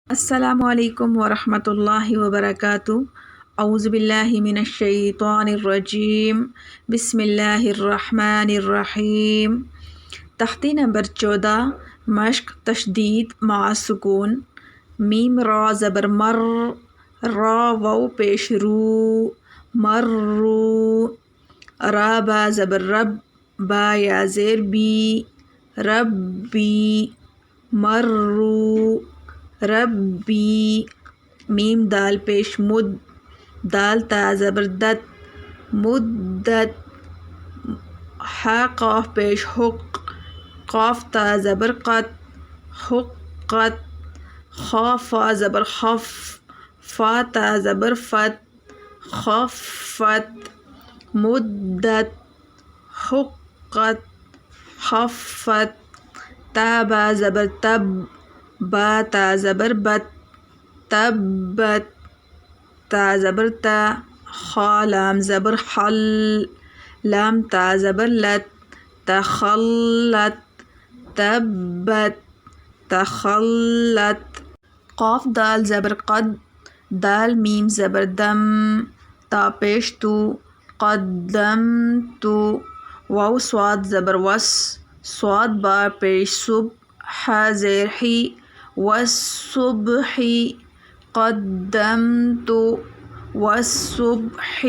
السلام علیکم ورحمۃ اللہ وبرکاتہ۔ اعوذ باللہ من الشیطان الرجیم، بسم اللہ الرحمن الرحیم۔ تختی نمبر 14، مشق تشدید مع سکون۔ میم را زبر مر، را واو پیش رو، مرو۔ را با زبر رب، با یا زیر بی، ربی، مرو، ربی۔ میم دال پیش مد، دال تا زبر دت، مدت۔ ح قاف پیش حق، قاف تا زبر قط، حقت۔ خا فا زبر خف، فا تا زبر فت، خفت۔ مدت، حقت، خفت۔ تا با زبر تب، با تا زبر بت، تبت۔ تا زبر تا۔ خا لام زبر حل، لام تا زبر لت، تخلت، تبت، تخلت۔ قاف دال زبر قد، دال میم زبر دم، تا پیش تو، قدمت۔ واو صاد زبر وس، صاد با پیش سب، ح زیر حی، والصبح، قدمت، والصبح۔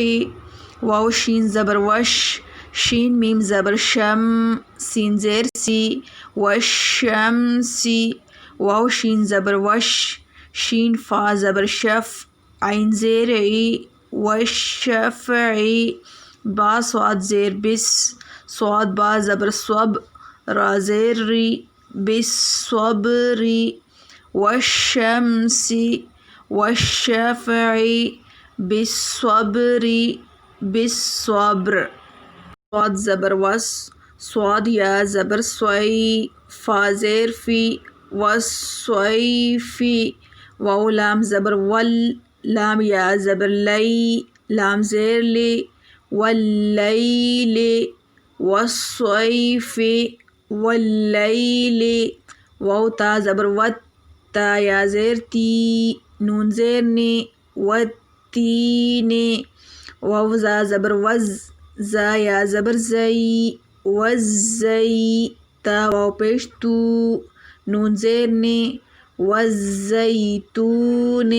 واو شین زبر وش، شین میم زبر شم، سین زیر سی، والشمس۔ واو شین زبر وش، شین فا زبر شف، عین زیر عی، والشفع۔ با صاد زیر بس، صاد با زبر صب، را زیر ری، بالصبر، والشمس، والشفع، بالصبر، بالصبر۔ صاد زبر وس، صاد یا زبر سوئی، فا زیر فی، والصیف۔ واو لام زبر ول، لام یا زبر لی، لام زیر لی، واللیل، والصیف، واللیل۔ واو تا زبر وت، تا یا زیر تی، نون زیر نی، والتین۔ واو زا زبر وز، زا یا زبر زئی، والزئی، تا واو پیش تو، نون زیر نی، والزیتون،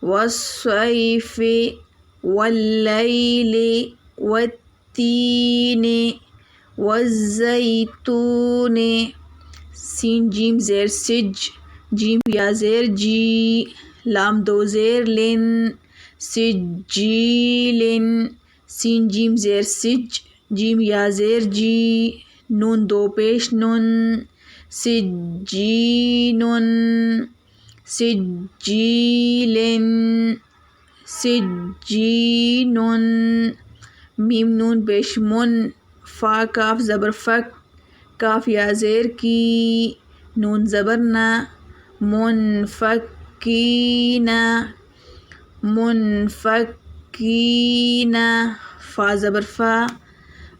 والصیف، واللیل، والتین، والزیتون۔ سین جیم زیر سج، جیم یا زیر جی، لام دو زیر لن، سجیل۔ سین جیم زیر سج، جیم یا زیر جی، نون دو پیش نن، سجین، سجیل، سجین۔ میم نون پیش من، فا کاف زبر فک، کاف یا زیر کی، نون زبر نا، منفکین، منفکین۔ فا زبر فا،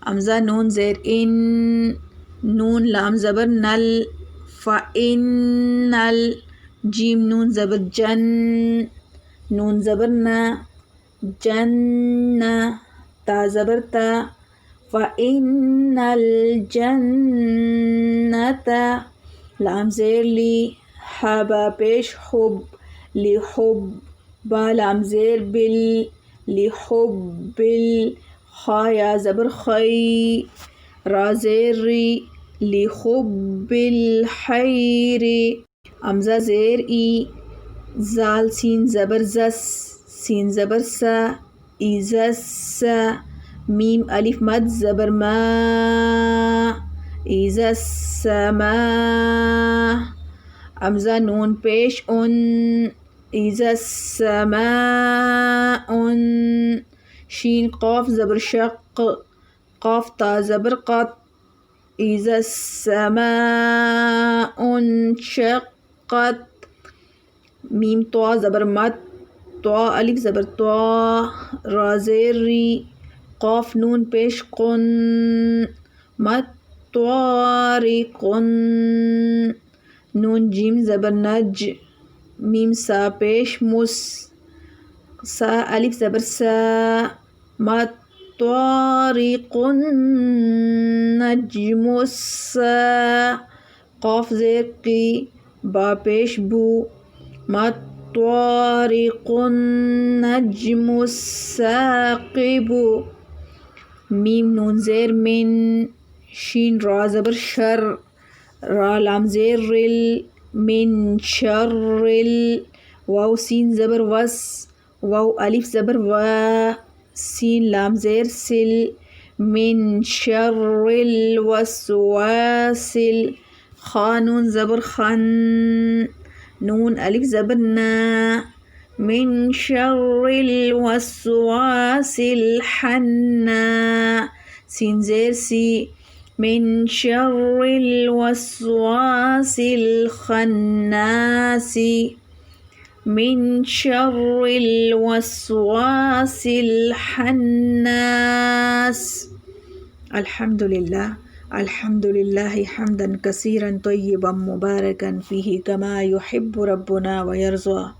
ہمزہ نون زیر ان، نون لام زبر نل، فإنل۔ جیم نون زبر جن، نون زبر نا، جن۔ تا زبر تا، فإن الجنة۔ لام زیر لی، ح با پیش حب، لحب، با لام زیر بل، لحبل۔ خا یا زبر خی، را زیر ری، لحب الخیر۔ ہمزہ زیر ای، زال سین زبر زس، سین زبر سا، ایزس۔ میم الف مد زبر ما، ایزا السماء۔ ہمزہ نون پیش ان، ایزا السماء۔ شین قاف زبر شق، قاف تا زبر قط، ایزا السماء انشقت۔ میم طا زبر مت، طا الف زبر طا، را زیر ری، قاف نون پیش قن، مت طارق۔ نون جیم زبر نج، ميم سا پیش مس سا ألف زبر سا ما طارق النجم السا قاف زير قي با پیش بو ما طارق النجم الساقب ميم نون زير من شين را زبر شر را لام زير رل من شر واو سين زبر وس واو ألف زبر و سين لام زير سل من شر الوسواس خا نون زبر خن نون ألف زبر نا من شر الوسواس الحنا سين زير سي من شر الوسواس الخناس من شر الوسواس الحناس. الحمد لله حمدا كثيرا طيبا مباركا فيه كما يحب ربنا ويرضى.